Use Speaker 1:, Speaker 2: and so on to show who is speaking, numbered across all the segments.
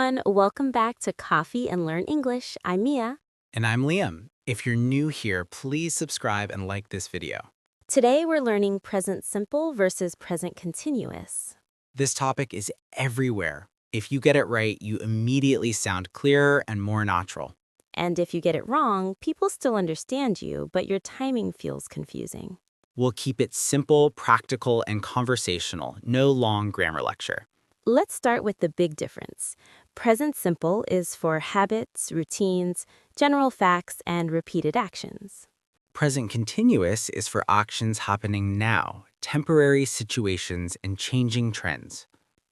Speaker 1: everyone. Welcome back to Coffee and Learn English. I'm Mia.
Speaker 2: And I'm Liam. If you're new here, please subscribe and like this video.
Speaker 1: Today we're learning present simple versus present continuous.
Speaker 2: This topic is everywhere. If you get it right, you immediately sound clearer and more natural.
Speaker 1: And if you get it wrong, people still understand you, but your timing feels confusing.
Speaker 2: We'll keep it simple, practical, and conversational. No long grammar lecture.
Speaker 1: Let's start with the big difference. Present simple is for habits, routines, general facts, and repeated actions.
Speaker 2: Present continuous is for actions happening now, temporary situations, and changing trends.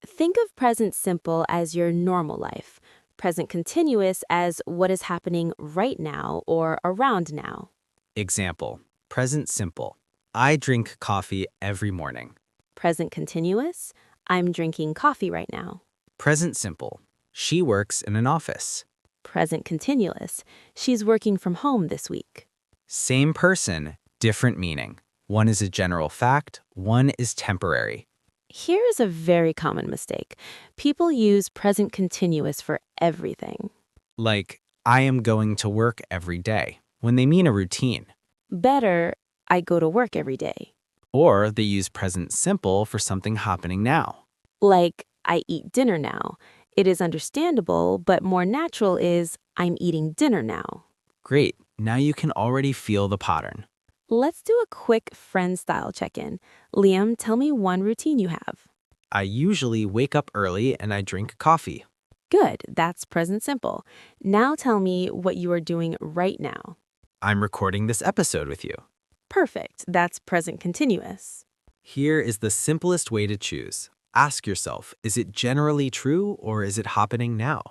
Speaker 1: Think of present simple as your normal life, present continuous as what is happening right now or around now.
Speaker 2: Example, present simple. I drink coffee every morning.
Speaker 1: Present continuous, I'm drinking coffee right now.
Speaker 2: Present simple. She works in an office.
Speaker 1: Present continuous, she's working from home this week.
Speaker 2: Same person, different meaning. One is a general fact, one is temporary.
Speaker 1: Here is a very common mistake. People use present continuous for everything.
Speaker 2: Like, I am going to work every day, when they mean a routine.
Speaker 1: Better, I go to work every day.
Speaker 2: Or they use present simple for something happening now.
Speaker 1: Like, I eat dinner now. It is understandable, but more natural is, I'm eating dinner now.
Speaker 2: Great, now you can already feel the pattern.
Speaker 1: Let's do a quick friend-style check-in. Liam, tell me one routine you have.
Speaker 2: I usually wake up early and I drink coffee.
Speaker 1: Good, that's present simple. Now tell me what you are doing right now.
Speaker 2: I'm recording this episode with you.
Speaker 1: Perfect, that's present continuous.
Speaker 2: Here is the simplest way to choose. Ask yourself, is it generally true or is it happening now?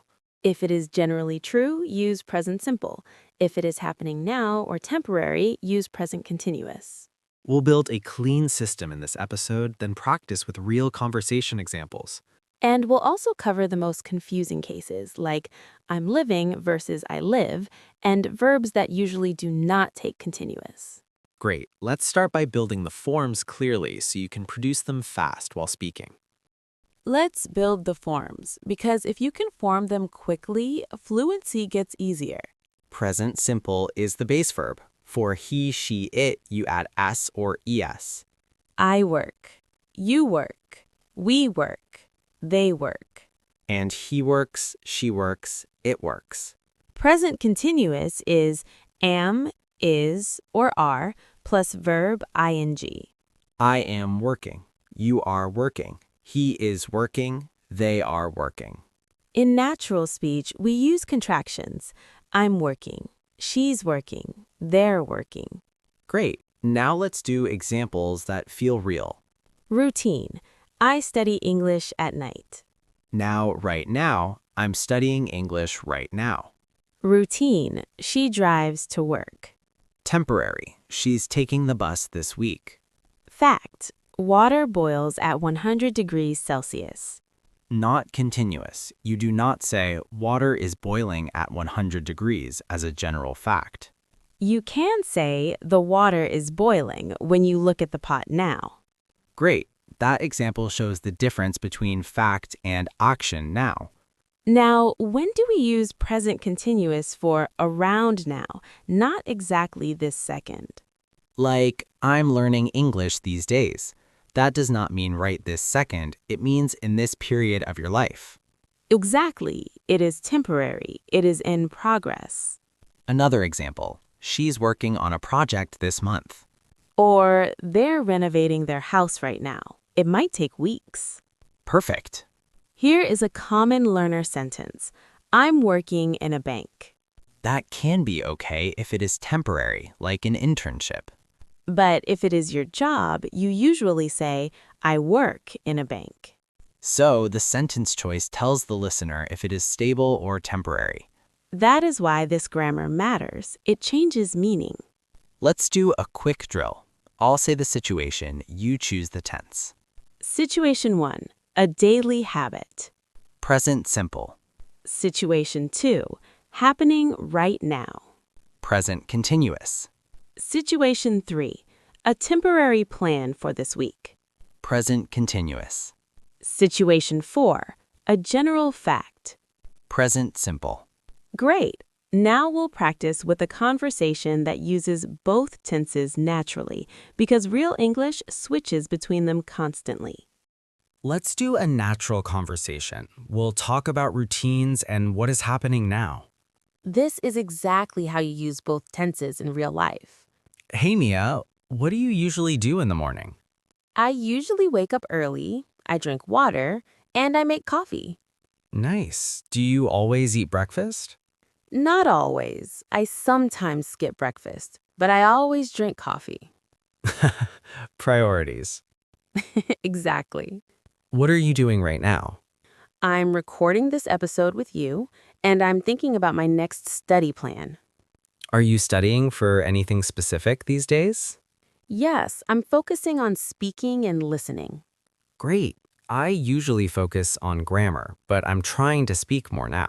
Speaker 1: If it is generally true, use present simple. If it is happening now or temporary, use present continuous.
Speaker 2: We'll build a clean system in this episode, then practice with real conversation examples.
Speaker 1: And we'll also cover the most confusing cases, like I'm living versus I live, and verbs that usually do not take continuous.
Speaker 2: Great, let's start by building the forms clearly so you can produce them fast while speaking.
Speaker 3: Let's build the forms, because if you can form them quickly, fluency gets easier.
Speaker 2: Present simple is the base verb. For he, she, it, you add s or es.
Speaker 3: I work. You work. We work. They work.
Speaker 2: And he works, she works, it works.
Speaker 3: Present continuous is am, is, or are, plus verb ing.
Speaker 2: I am working. You are working. He is working. They are working.
Speaker 3: In natural speech, we use contractions. I'm working. She's working. They're working.
Speaker 2: Great. Now let's do examples that feel real.
Speaker 3: Routine. I study English at night.
Speaker 2: Now, right now, I'm studying English right now.
Speaker 3: Routine. She drives to work.
Speaker 2: Temporary. She's taking the bus this week.
Speaker 3: Fact. Water boils at 100 degrees Celsius.
Speaker 2: Not continuous. You do not say water is boiling at 100 degrees as a general fact.
Speaker 3: You can say the water is boiling when you look at the pot now.
Speaker 2: Great. That example shows the difference between fact and action now.
Speaker 3: Now, when do we use present continuous for around now, not exactly this second?
Speaker 2: Like, I'm learning English these days. That does not mean right this second. It means in this period of your life.
Speaker 3: Exactly. It is temporary. It is in progress.
Speaker 2: Another example. She's working on a project this month.
Speaker 3: Or they're renovating their house right now. It might take weeks.
Speaker 2: Perfect.
Speaker 3: Here is a common learner sentence. I'm working in a bank.
Speaker 2: That can be okay if it is temporary, like an internship.
Speaker 3: But if it is your job, you usually say, I work in a bank.
Speaker 2: So the sentence choice tells the listener if it is stable or temporary.
Speaker 3: That is why this grammar matters. It changes meaning.
Speaker 2: Let's do a quick drill. I'll say the situation, you choose the tense.
Speaker 3: Situation 1, a daily habit.
Speaker 2: Present simple.
Speaker 3: Situation 2, happening right now.
Speaker 2: Present continuous.
Speaker 3: Situation 3, a temporary plan for this week.
Speaker 2: Present continuous.
Speaker 3: Situation 4, a general fact.
Speaker 2: present simple.
Speaker 3: Great. Now we'll practice with a conversation that uses both tenses naturally, because real English switches between them constantly.
Speaker 4: Let's do a natural conversation. We'll talk about routines and what is happening now.
Speaker 1: This is exactly how you use both tenses in real life.
Speaker 4: Hey, Mia, what do you usually do in the morning?
Speaker 1: I usually wake up early, I drink water, and I make coffee.
Speaker 4: Nice. Do you always eat breakfast?
Speaker 1: Not always. I sometimes skip breakfast, but I always drink coffee.
Speaker 4: Priorities.
Speaker 1: Exactly.
Speaker 4: What are you doing right now?
Speaker 1: I'm recording this episode with you, and I'm thinking about my next study plan.
Speaker 4: Are you studying for anything specific these days?
Speaker 1: Yes, I'm focusing on speaking and listening.
Speaker 4: Great. I usually focus on grammar, but I'm trying to speak more now.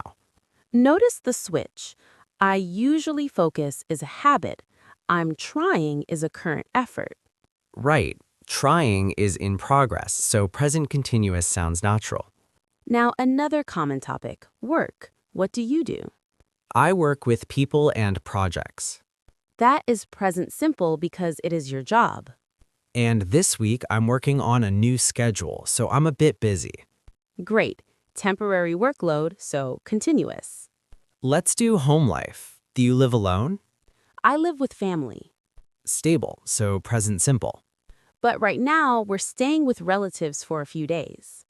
Speaker 1: Notice the switch. I usually focus is a habit. I'm trying is a current effort.
Speaker 4: Right. Trying is in progress, so present continuous sounds natural.
Speaker 1: Now, another common topic, work. What do you do?
Speaker 4: I work with people and projects.
Speaker 1: That is present simple because it is your job.
Speaker 4: And this week, I'm working on a new schedule, so I'm a bit busy.
Speaker 1: Great. Temporary workload, so continuous.
Speaker 4: Let's do home life. Do you live alone?
Speaker 1: I live with family.
Speaker 4: Stable, so present simple.
Speaker 1: But right now, we're staying with relatives for a few days.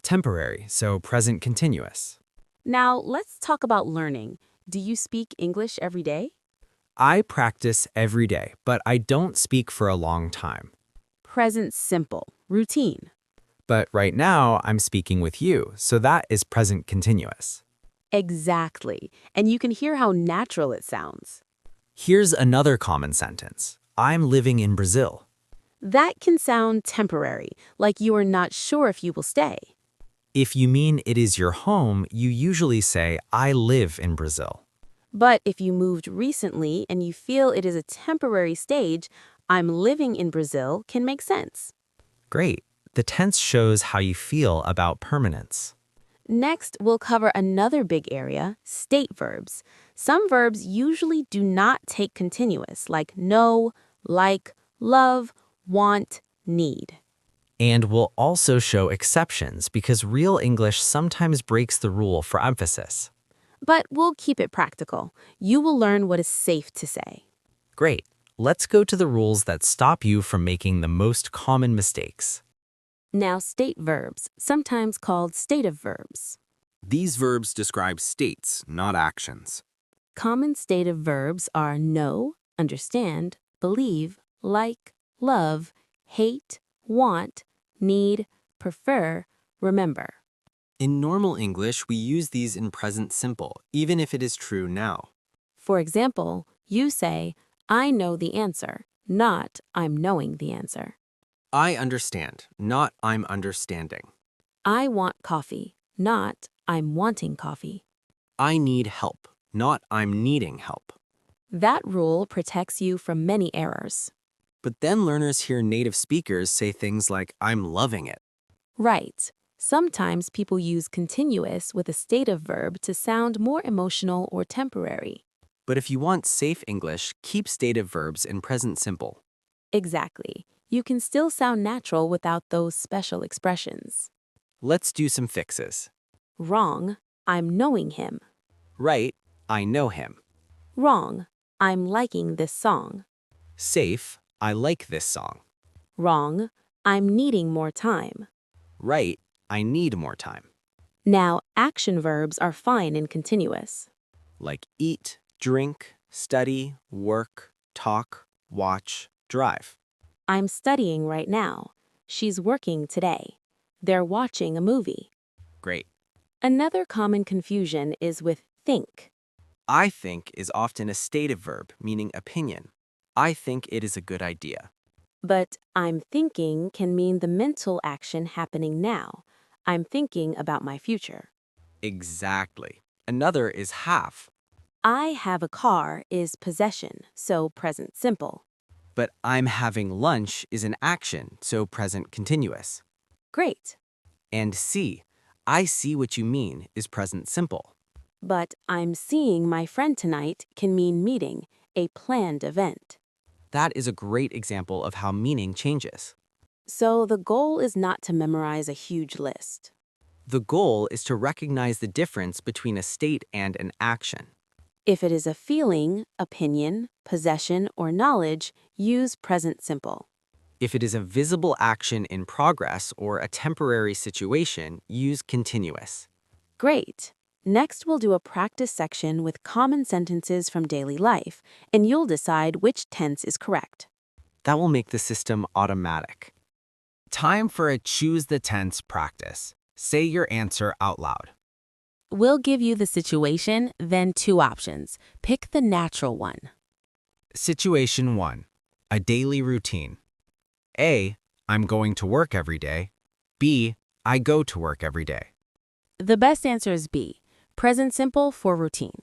Speaker 4: Temporary, so present continuous.
Speaker 1: Now, let's talk about learning. Do you speak English every day?
Speaker 4: I practice every day, but I don't speak for a long time.
Speaker 1: Present simple, routine.
Speaker 4: But right now, I'm speaking with you, so that is present continuous.
Speaker 1: Exactly. And you can hear how natural it sounds.
Speaker 4: Here's another common sentence. I'm living in Brazil.
Speaker 1: That can sound temporary, like you are not sure if you will stay.
Speaker 4: If you mean it is your home, you usually say, I live in Brazil.
Speaker 1: But if you moved recently and you feel it is a temporary stage, I'm living in Brazil can make sense.
Speaker 4: Great. The tense shows how you feel about permanence.
Speaker 1: Next, we'll cover another big area, state verbs. Some verbs usually do not take continuous, like know, like, love, want, need.
Speaker 4: And we'll also show exceptions because real English sometimes breaks the rule for emphasis.
Speaker 1: But we'll keep it practical. You will learn what is safe to say.
Speaker 4: Great. Let's go to the rules that stop you from making the most common mistakes.
Speaker 1: Now, state verbs, sometimes called stative verbs.
Speaker 5: These verbs describe states, not actions.
Speaker 1: Common stative verbs are know, understand, believe, like, love, hate, want, need, prefer, remember.
Speaker 5: In normal English, we use these in present simple, even if it is true now.
Speaker 1: For example, you say, I know the answer, not I'm knowing the answer.
Speaker 5: I understand, not I'm understanding.
Speaker 1: I want coffee, not I'm wanting coffee.
Speaker 5: I need help, not I'm needing help.
Speaker 1: That rule protects you from many errors.
Speaker 5: But then learners hear native speakers say things like, I'm loving it.
Speaker 1: Right. Sometimes people use continuous with a stative verb to sound more emotional or temporary.
Speaker 5: But if you want safe English, keep stative verbs in present simple.
Speaker 1: Exactly. You can still sound natural without those special expressions.
Speaker 5: Let's do some fixes.
Speaker 1: Wrong, I'm knowing him.
Speaker 5: Right, I know him.
Speaker 1: Wrong, I'm liking this song.
Speaker 5: Safe, I like this song.
Speaker 1: Wrong, I'm needing more time.
Speaker 5: Right, I need more time.
Speaker 1: Now, action verbs are fine in continuous.
Speaker 5: Like eat, drink, study, work, talk, watch, drive.
Speaker 1: I'm studying right now. She's working today. They're watching a movie.
Speaker 5: Great.
Speaker 1: Another common confusion is with think.
Speaker 5: I think is often a stative verb, meaning opinion. I think it is a good idea.
Speaker 1: But I'm thinking can mean the mental action happening now. I'm thinking about my future.
Speaker 5: Exactly. Another is have.
Speaker 1: I have a car is possession, so present simple.
Speaker 5: But I'm having lunch is an action, so present continuous.
Speaker 1: Great.
Speaker 5: And see, I see what you mean is present simple.
Speaker 3: But I'm seeing my friend tonight can mean meeting, a planned event.
Speaker 5: That is a great example of how meaning changes.
Speaker 3: So the goal is not to memorize a huge list.
Speaker 5: The goal is to recognize the difference between a state and an action.
Speaker 3: If it is a feeling, opinion, possession, or knowledge, use present simple.
Speaker 5: If it is a visible action in progress or a temporary situation, use continuous.
Speaker 3: Great. Next, we'll do a practice section with common sentences from daily life, and you'll decide which tense is correct.
Speaker 5: That will make the system automatic.
Speaker 2: Time for a choose the tense practice. Say your answer out loud.
Speaker 1: We'll give you the situation, then 2 options. Pick the natural one.
Speaker 2: Situation 1. A daily routine. A. I'm going to work every day. B. I go to work every day.
Speaker 1: The best answer is B, present simple for routine.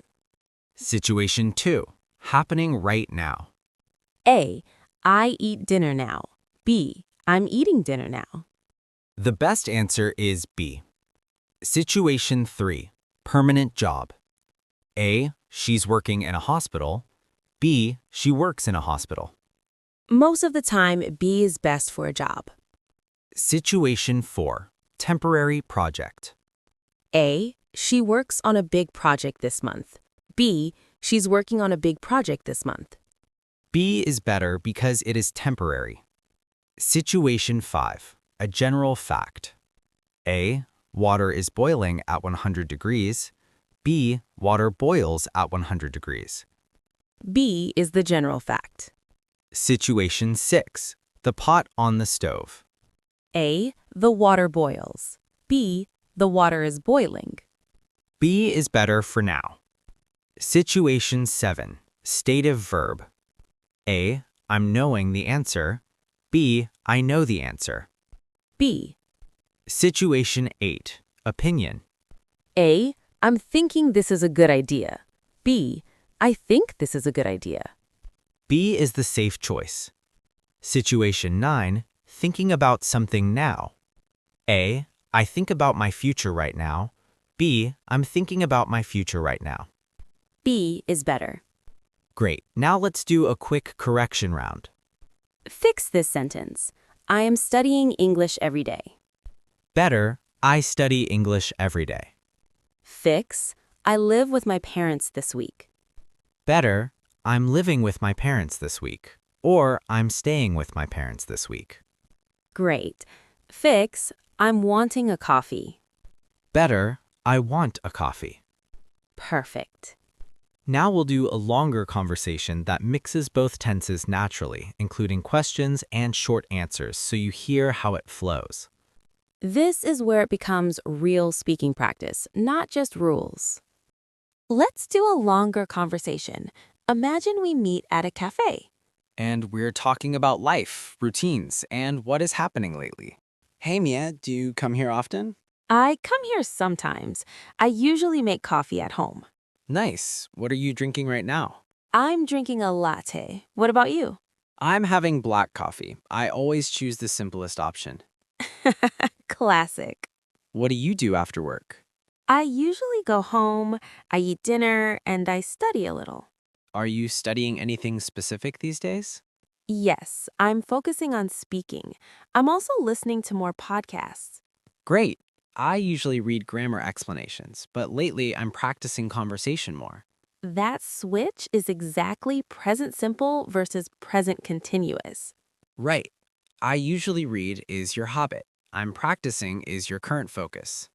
Speaker 2: Situation 2. Happening right now.
Speaker 1: A, I eat dinner now. B, I'm eating dinner now.
Speaker 2: The best answer is B. Situation 3. Permanent job. A. She's working in a hospital. B. She works in a hospital.
Speaker 1: Most of the time, B is best for a job.
Speaker 2: Situation 4. Temporary project.
Speaker 1: A, she works on a big project this month. B, she's working on a big project this month.
Speaker 2: B is better because it is temporary. Situation 5. A general fact. A. Water is boiling at 100 degrees. B. Water boils at 100 degrees.
Speaker 1: B is the general fact.
Speaker 2: Situation 6. The pot on the stove.
Speaker 1: A, the water boils. B, the water is boiling.
Speaker 2: B is better for now. Situation 7. Stative verb. A. I'm knowing the answer. B. I know the answer.
Speaker 1: B.
Speaker 2: Situation 8. Opinion.
Speaker 1: A, I'm thinking this is a good idea. B, I think this is a good idea.
Speaker 2: B is the safe choice. Situation 9. Thinking about something now. A. I think about my future right now. B. I'm thinking about my future right now.
Speaker 1: B is better.
Speaker 2: Great. Now let's do a quick correction round.
Speaker 1: Fix this sentence. I am studying English every day.
Speaker 2: Better. I study English every day.
Speaker 1: Fix. I live with my parents this week.
Speaker 2: Better. I'm living with my parents this week. Or I'm staying with my parents this week.
Speaker 1: Great. Fix. I'm wanting a coffee.
Speaker 2: Better. I want a coffee.
Speaker 1: Perfect.
Speaker 2: Now we'll do a longer conversation that mixes both tenses naturally, including questions and short answers, so you hear how it flows.
Speaker 1: This is where it becomes real speaking practice, not just rules. Let's do a longer conversation. Imagine we meet at a cafe.
Speaker 5: And we're talking about life, routines, and what is happening lately. Hey Mia, do you come here often?
Speaker 1: I come here sometimes. I usually make coffee at home.
Speaker 5: Nice. What are you drinking right now?
Speaker 1: I'm drinking a latte. What about you?
Speaker 5: I'm having black coffee. I always choose the simplest option.
Speaker 1: Classic.
Speaker 5: What do you do after work?
Speaker 1: I usually go home, I eat dinner, and I study a little.
Speaker 5: Are you studying anything specific these days?
Speaker 1: Yes, I'm focusing on speaking. I'm also listening to more podcasts.
Speaker 5: Great. I usually read grammar explanations, but lately I'm practicing conversation more.
Speaker 1: That switch is exactly present simple versus present continuous.
Speaker 5: Right. I usually read is your habit. I'm practicing is your current focus.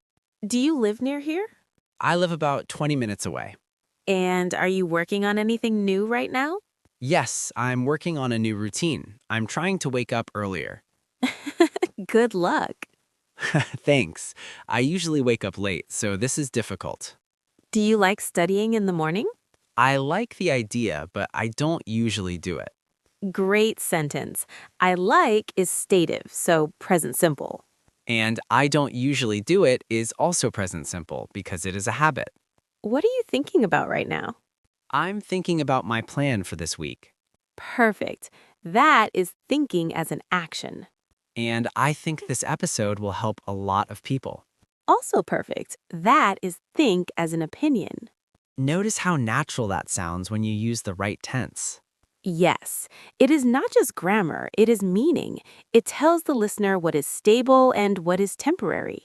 Speaker 1: Do you live near here?
Speaker 5: I live about 20 minutes away.
Speaker 1: And are you working on anything new right now?
Speaker 5: Yes, I'm working on a new routine. I'm trying to wake up earlier.
Speaker 1: Good luck.
Speaker 5: Thanks. I usually wake up late, so this is difficult.
Speaker 1: Do you like studying in the morning?
Speaker 5: I like the idea, but I don't usually do it.
Speaker 1: Great sentence. I like is stative, so present simple.
Speaker 5: And I don't usually do it is also present simple because it is a habit.
Speaker 1: What are you thinking about right now?
Speaker 5: I'm thinking about my plan for this week.
Speaker 1: Perfect. That is thinking as an action.
Speaker 5: And I think this episode will help a lot of people.
Speaker 1: Also perfect. That is think as an opinion.
Speaker 4: Notice how natural that sounds when you use the right tense.
Speaker 3: Yes, it is not just grammar, it is meaning. It tells the listener what is stable and what is temporary.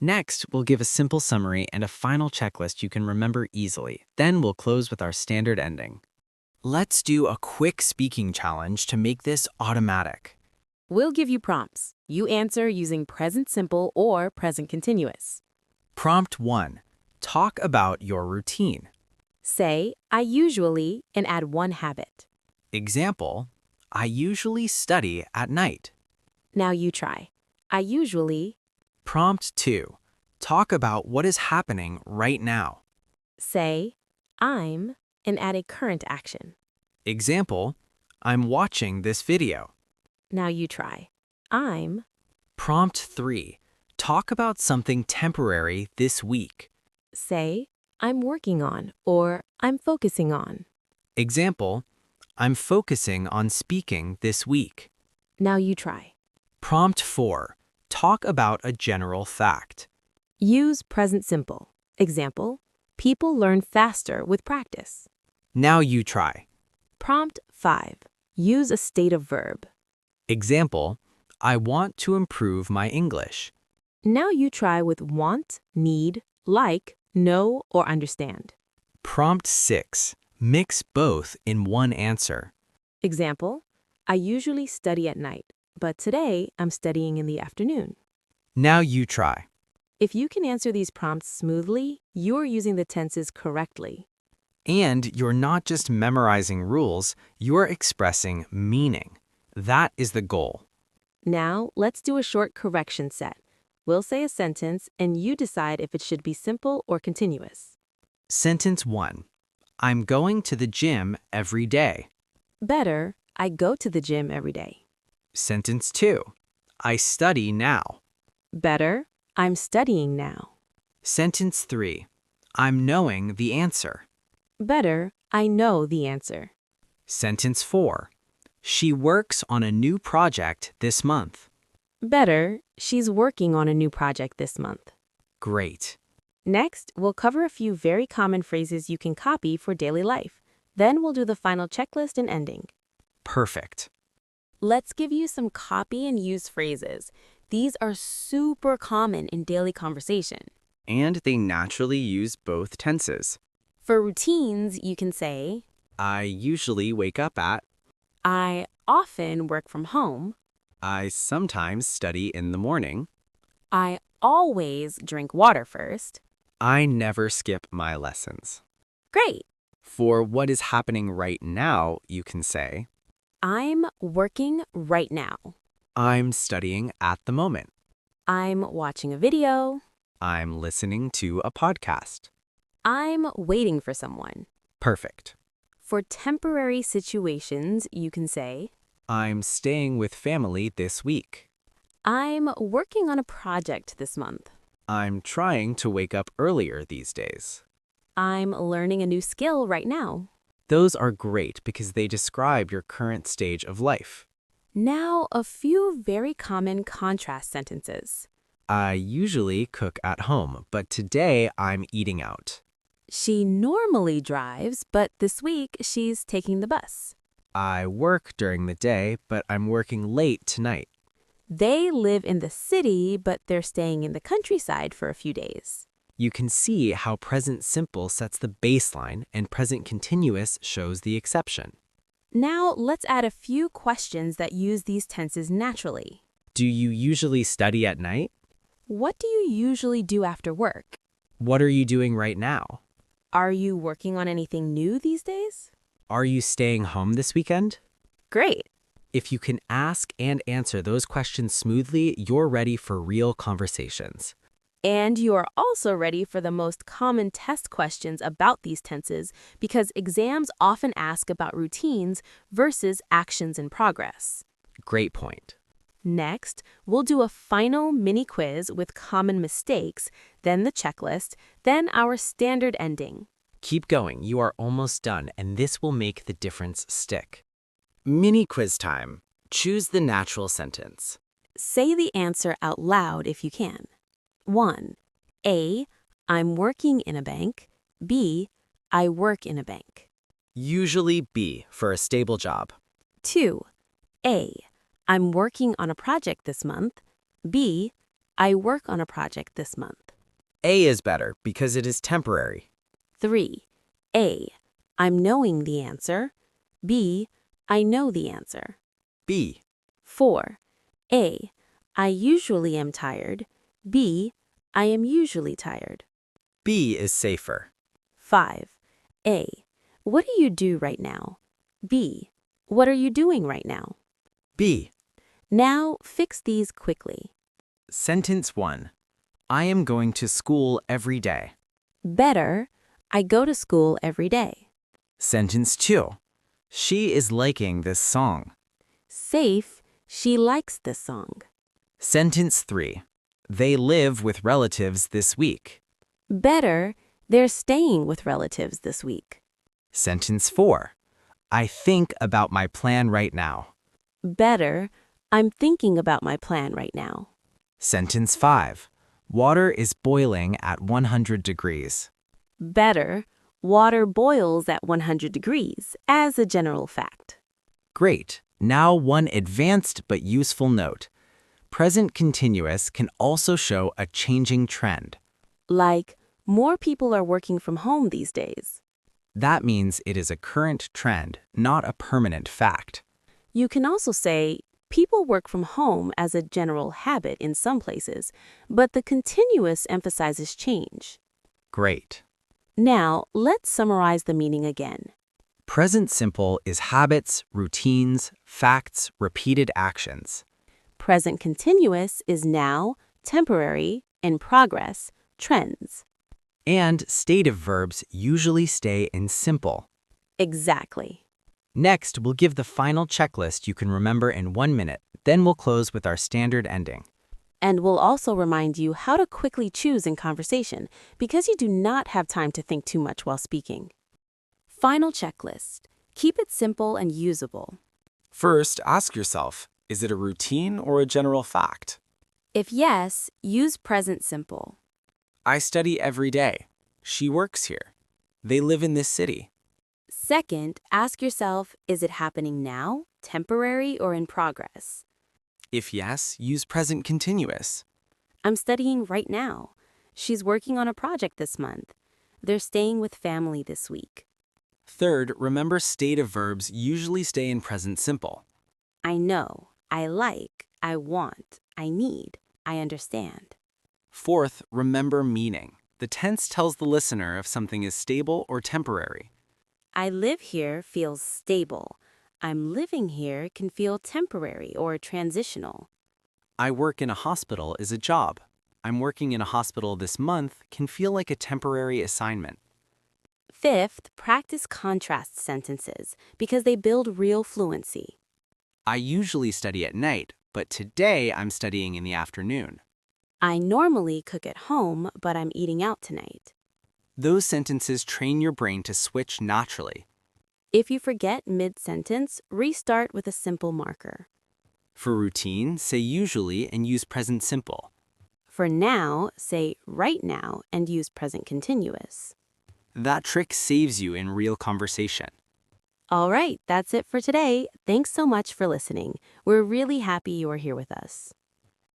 Speaker 2: Next, we'll give a simple summary and a final checklist you can remember easily. Then we'll close with our standard ending. Let's do a quick speaking challenge to make this automatic.
Speaker 3: We'll give you prompts. You answer using present simple or present continuous.
Speaker 2: Prompt 1. Talk about your routine.
Speaker 3: Say, I usually, and add one habit.
Speaker 2: Example, I usually study at night.
Speaker 3: Now you try. I usually
Speaker 2: Prompt 2. Talk about what is happening right now.
Speaker 3: say, I'm, and add a current action.
Speaker 2: Example, I'm watching this video.
Speaker 3: Now you try. I'm,
Speaker 2: Prompt 3. Talk about something temporary this week.
Speaker 3: say, I'm working on, or I'm focusing on.
Speaker 2: Example, I'm focusing on speaking this week.
Speaker 3: Now you try.
Speaker 2: Prompt 4. Talk about a general fact.
Speaker 3: Use present simple. Example, people learn faster with practice.
Speaker 2: Now you try.
Speaker 3: Prompt 5. Use a state of verb.
Speaker 2: Example, I want to improve my English.
Speaker 3: Now you try with want, need, like, know, or understand.
Speaker 2: Prompt 6. Mix both in one answer.
Speaker 3: Example, I usually study at night, but today I'm studying in the afternoon.
Speaker 2: Now you try.
Speaker 3: If you can answer these prompts smoothly, you're using the tenses correctly.
Speaker 2: And you're not just memorizing rules, you're expressing meaning. That is the goal.
Speaker 3: Now, let's do a short correction set. We'll say a sentence, and you decide if it should be simple or continuous.
Speaker 2: Sentence 1. I'm going to the gym every day.
Speaker 3: Better, I go to the gym every day.
Speaker 2: Sentence 2. I study now.
Speaker 3: Better, I'm studying now.
Speaker 2: Sentence 3. I'm knowing the answer.
Speaker 3: Better, I know the answer.
Speaker 2: Sentence 4. She works on a new project this month.
Speaker 3: Better, she's working on a new project this month.
Speaker 2: Great.
Speaker 3: Next, we'll cover a few very common phrases you can copy for daily life. Then we'll do the final checklist and ending.
Speaker 2: Perfect.
Speaker 3: Let's give you some copy and use phrases. These are super common in daily conversation.
Speaker 5: And they naturally use both tenses.
Speaker 3: For routines, you can say,
Speaker 5: I usually wake up at.
Speaker 3: I often work from home.
Speaker 5: I sometimes study in the morning.
Speaker 3: I always drink water first.
Speaker 5: I never skip my lessons.
Speaker 3: Great!
Speaker 5: For what is happening right now, you can say,
Speaker 3: I'm working right now.
Speaker 5: I'm studying at the moment.
Speaker 3: I'm watching a video.
Speaker 5: I'm listening to a podcast.
Speaker 3: I'm waiting for someone.
Speaker 5: Perfect.
Speaker 3: For temporary situations, you can say,
Speaker 5: I'm staying with family this week.
Speaker 3: I'm working on a project this month.
Speaker 5: I'm trying to wake up earlier these days.
Speaker 3: I'm learning a new skill right now.
Speaker 5: Those are great because they describe your current stage of life.
Speaker 3: Now, a few very common contrast sentences.
Speaker 5: I usually cook at home, but today I'm eating out.
Speaker 3: She normally drives, but this week she's taking the bus.
Speaker 5: I work during the day, but I'm working late tonight.
Speaker 3: They live in the city, but they're staying in the countryside for a few days.
Speaker 5: You can see how present simple sets the baseline and present continuous shows the exception.
Speaker 3: Now, let's add a few questions that use these tenses naturally.
Speaker 5: Do you usually study at night?
Speaker 3: What do you usually do after work?
Speaker 5: What are you doing right now?
Speaker 3: Are you working on anything new these days?
Speaker 5: Are you staying home this weekend?
Speaker 3: Great!
Speaker 5: If you can ask and answer those questions smoothly, you're ready for real conversations.
Speaker 3: And you are also ready for the most common test questions about these tenses because exams often ask about routines versus actions in progress.
Speaker 5: Great point.
Speaker 3: Next, we'll do a final mini quiz with common mistakes, then the checklist, then our standard ending.
Speaker 5: Keep going. You are almost done, and this will make the difference stick. Mini quiz time. Choose the natural sentence.
Speaker 3: Say the answer out loud if you can. 1. A. I'm working in a bank. B. I work in a bank.
Speaker 5: Usually B for a stable job.
Speaker 3: 2. A. I'm working on a project this month. B. I work on a project this month.
Speaker 5: A is better because it is temporary.
Speaker 3: 3. A. I'm knowing the answer. B. I know the answer.
Speaker 5: B.
Speaker 3: 4. A. I usually am tired. B. I am usually tired.
Speaker 5: B is safer.
Speaker 3: 5. A. What do you do right now? B. What are you doing right now?
Speaker 5: B.
Speaker 3: Now fix these quickly.
Speaker 5: Sentence 1. I am going to school every day.
Speaker 3: Better. I go to school every day.
Speaker 5: Sentence 2. She is liking this song.
Speaker 3: Safe. She likes this song.
Speaker 5: Sentence 3. They live with relatives this week.
Speaker 3: Better. They're staying with relatives this week.
Speaker 5: Sentence 4. I think about my plan right now.
Speaker 3: Better. I'm thinking about my plan right now.
Speaker 5: Sentence 5. Water is boiling at 100 degrees.
Speaker 3: Better. Water boils at 100 degrees, as a general fact.
Speaker 5: Great. Now one advanced but useful note. Present continuous can also show a changing trend.
Speaker 3: Like, more people are working from home these days.
Speaker 5: That means it is a current trend, not a permanent fact.
Speaker 3: You can also say, people work from home as a general habit in some places, but the continuous emphasizes change.
Speaker 5: Great.
Speaker 3: Now, let's summarize the meaning again.
Speaker 5: Present simple is habits, routines, facts, repeated actions.
Speaker 3: Present continuous is now, temporary, in progress, trends.
Speaker 5: And stative verbs usually stay in simple.
Speaker 3: Exactly.
Speaker 5: Next, we'll give the final checklist you can remember in 1 minute. Then we'll close with our standard ending.
Speaker 3: And we'll also remind you how to quickly choose in conversation because you do not have time to think too much while speaking. Final checklist. Keep it simple and usable.
Speaker 6: First, ask yourself, is it a routine or a general fact?
Speaker 3: If yes, use present simple.
Speaker 6: I study every day. She works here. They live in this city.
Speaker 3: Second, ask yourself, is it happening now, temporary, or in progress?
Speaker 6: If yes, use present continuous.
Speaker 3: I'm studying right now. She's working on a project this month. They're staying with family this week.
Speaker 6: Third, remember stative verbs usually stay in present simple.
Speaker 3: I know, I like, I want, I need, I understand.
Speaker 6: Fourth, remember meaning. The tense tells the listener if something is stable or temporary.
Speaker 3: I live here feels stable. I'm living here can feel temporary or transitional.
Speaker 6: I work in a hospital is a job. I'm working in a hospital this month can feel like a temporary assignment.
Speaker 3: Fifth, practice contrast sentences because they build real fluency.
Speaker 6: I usually study at night, but today I'm studying in the afternoon.
Speaker 3: I normally cook at home, but I'm eating out tonight.
Speaker 6: Those sentences train your brain to switch naturally.
Speaker 3: If you forget mid-sentence, restart with a simple marker.
Speaker 6: For routine, say usually and use present simple.
Speaker 3: For now, say right now and use present continuous.
Speaker 6: That trick saves you in real conversation.
Speaker 3: All right, that's it for today. Thanks so much for listening. We're really happy you are here with us.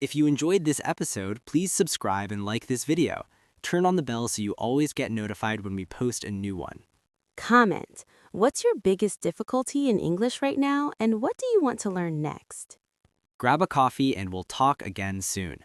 Speaker 6: If you enjoyed this episode, please subscribe and like this video. Turn on the bell so you always get notified when we post a new one.
Speaker 3: Comment. What's your biggest difficulty in English right now, and what do you want to learn next?
Speaker 6: Grab a coffee and we'll talk again soon.